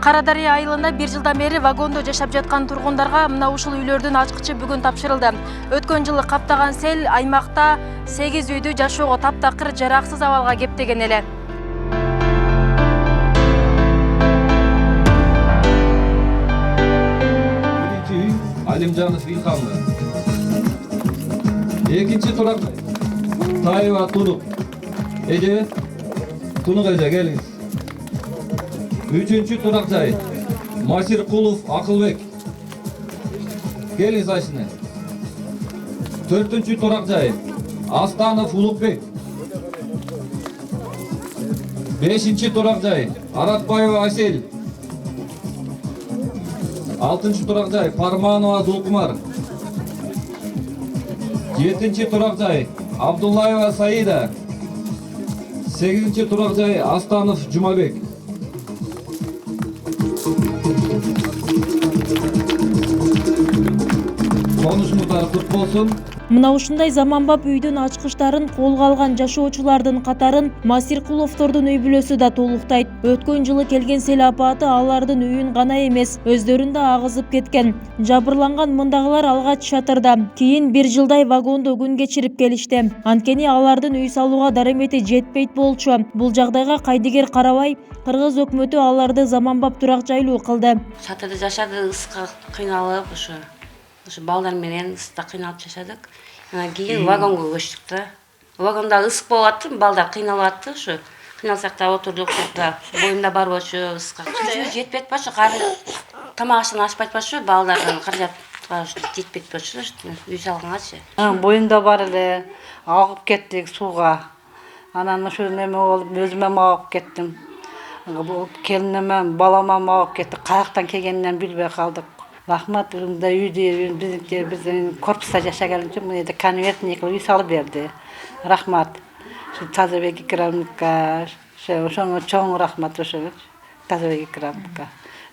Кара Дарыя айылында 1 жылдан бери вагондо жашап жаткан тургундарга мына ушул үйлөрдүн ачкычы бүгүн тапшырылды. Өткөн жылы каптаган сел аймакта 8 үйдү жашоого таптакыр жараксыз абалга кептеген эле. Алимжанов Илхамы. Экинчи турак Таева Тунук. Эже Тунук эже келиңиз. Үчүнчү турак жай Масиркулов Акылбек. Келиңиз ашыны. Төртүнчү турак жай Астанов Улукбек. Бешинчи турак жай Аратбаева Асель. Алтынчы турак жай Парманова Дулкумар. Жетинчи турак жай Абдуллаева Саида. Сегизинчи турак жай Астанов Жумабек. Конушмуктар кут болсун. Мына ушундай заманбап үйдүн ачкычтарын колго алган жашоочулардын катарын Масиркуловдордун үй бүлөсү да толуктайт. Өткөн жылы келген сел апаты алардын үйүн гана эмес, өздөрүн да агызып кеткен. Жабырланган мындагылар алгач чатырда, кийин 1 жылдай вагондо күн кечирип келишти. Анткени алардын үй салууга даремети жетпейт болчу. Бул жагдайга кайдыгер карабай, Кыргыз өкмөтү аларды заманбап турак жайлуу кылды. Чатырда жашады, ысыкка кыйналып, ошо балдар менен ысыкта кыйналып жашадык. Анан кийин вагонго көчтүк да. Вагонда ысык болуп атты, балдар кыйналып атты, ошо кыйналсак да отурдук да. Боюмда бар болчу, ысыкка жетпейт болчу, тамак аштан ашпайт болчу, балдардын каражатка жетпейт болчу, үй салганчы. Боюмда бар эле, агып кеттик сууга. Анан ошо неме болуп, өзүмө агып кеттим. Келинеме, балама агып кетти. Каяктан келгенин билбей калдык. Рахмат, үйдү биздин корпуста жашаган үчүн мына конвертник үй салып берди. Рахмат. Тазабек Икрамовго, ошоңо чоң рахмат ошого. Тазабек Икрамовго.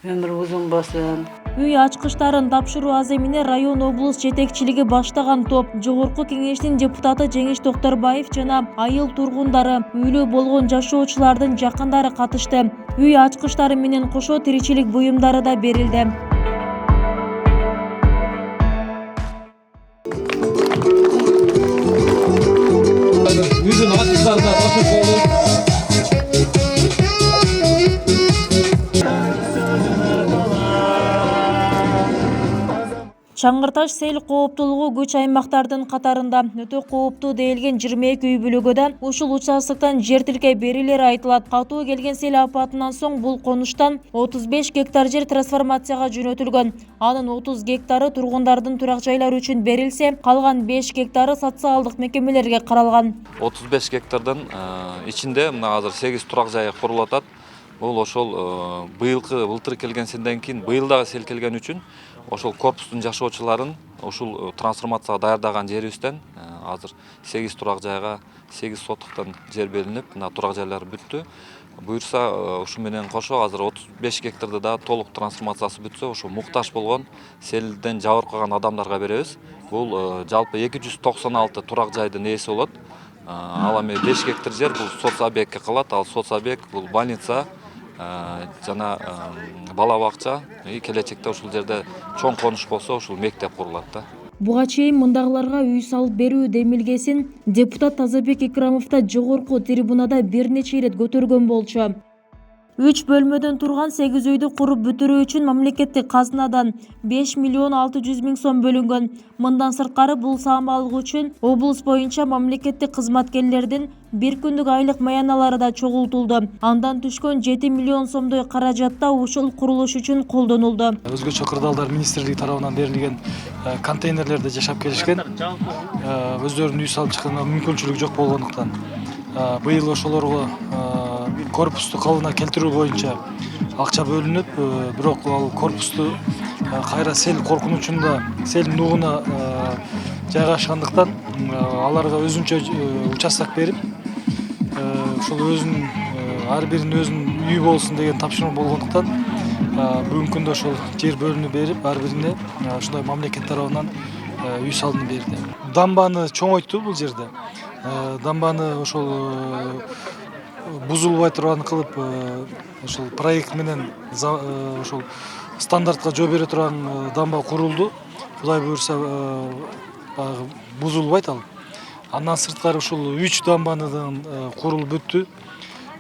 Өмүрү узун болсун. Үй ачкычтарын тапшыруу аземине район облус жетекчилиги баштаган топ, жогорку кеңештин депутаты Жеңиш Токторбаев жана айыл тургундары, үйлүү болгон жашоочулардын жакындары катышты. Үй ачкычтары менен кошо тиричилик буюмдары да берилди. Үйдүн ачкычтарына тапшырып болуп. Чаңгырташ сел кооптулугу күч аймактардын катарында. Өтө кооптуу дээлген 22 үй бүлөгөдө ушул участоктон жер тилкей берилери айтылат. Катуу келген сел апатынан соң бул конуштан 35 гектар жер трансформацияга жөнөтүлгөн. Анын 30 гектары тургундардын турак жайлары үчүн берилсе, калган 5 гектары социалдык мекемелерге каралган. 35 гектардан ичинде мына азыр 8 турак жай курулуп атат. Бул ошол былтыр келген селден кийин быйыл дагы сел келген үчүн ошол корпустун жашоочуларын ушул трансформацияга даярдаган жерибизден азыр 8 турак жайга 8 сотуктан жер берилип, мына турак жайлар бүттү. Буюрса ушу менен кошо азыр 35 гектарды да толук трансформациясы бүтсө, ошо муктаж болгон селден жабырып калган адамдарга беребиз. Бул жалпы 296 турак жайдын ээси болот. Ал эми 5 гектар жер бул соцобъектке калат. Ал соцобъект бул больница жана бала бакча, келечекте ушул жерде чоң конуш болсо ушул мектеп курулат да. Буга чейин мындагыларга үй салып берүү демилгесин депутат Тазабек Икрамов да жогорку трибунада бир нече ирет көтөргөн болчу. 3 бөлмөдөн турган 8 үйдү куруп бүтүрүү үчүн мамлекеттик казынадан 5 миллион 600 миң сом бөлүнгөн. Мындан сырткары бул саамалык үчүн облус боюнча мамлекеттик кызматкерлердин бир күндүк айлык маяналары да чогултулду. Андан түшкөн 7 миллион сомдой каражат да ушул курулуш үчүн колдонулду. Өзгөчө кырдаалдар министрлиги тарабынан берилген контейнерлерде жашап келишкен. Өздөрүнүн үй салып чыкканга мүмкүнчүлүгү жок болгондуктан быйыл ошолорго корпусту калыбына келтирүү боюнча акча бөлүнүп, бирок ал корпусту кайра сел коркунучунда сел нугуна жайгашкандыктан аларга өзүнчө участок берип, ошол өзүнүн ар биринин өзүнүн үй болсун деген тапшырма болгондуктан бүгүнкү күндө ошол жер бөлүнүп берип, ар бирине ушундай мамлекет тарабынан үй салынып берди. Дамбаны чоңойту бул жерде. Дамбаны ошол бузулбай турган кылып ошол проект менен ошол стандартка жооп бере турган дамба курулду. Кудай буюрса баягы бузулбайт ал. Андан сырткары ушул 3 дамбанын курулуп бүттү.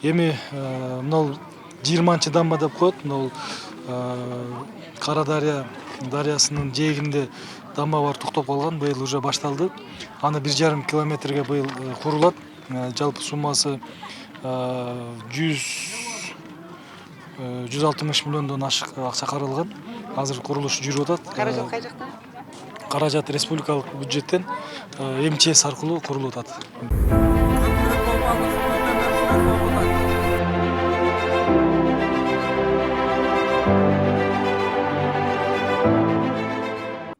Эми мына 20-чы дамба деп коет. Мына Кара дарыясынын жээгинде дамба бар токтоп калган. Быйыл уже башталды. Аны 1,5 километрге быйыл курулат. Жалпы суммасы 160 миллиондон ашык акча каралган. Азыр курулуш жүрүп атат. Каражат кай жактан? Каражат республикалык бюджеттен МЧС аркылуу курулуп атат.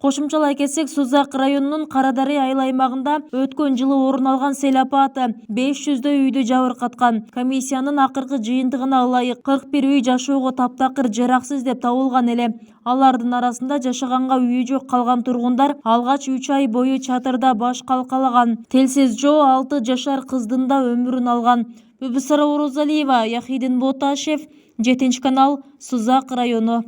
Кошумчалай кетсек, Сузак районунун Кара Дарыя айыл аймагында өткөн жылы орун алган сел апаты 500дөй үйдү жабыркаткан. Комиссиянын акыркы жыйынтыгына ылайык 41 үй жашоого таптакыр жараксыз деп табылган эле. Алардын арасында жашаганга үйү жок калган тургундар алгач 3 ай бою чатырда баш калкалаган. Телсиз жоо 6 жашар кыздын да өмүрүн алган. Бүбүсара Орозалиева, Яхидин Боташев, 7 канал, Сузак району.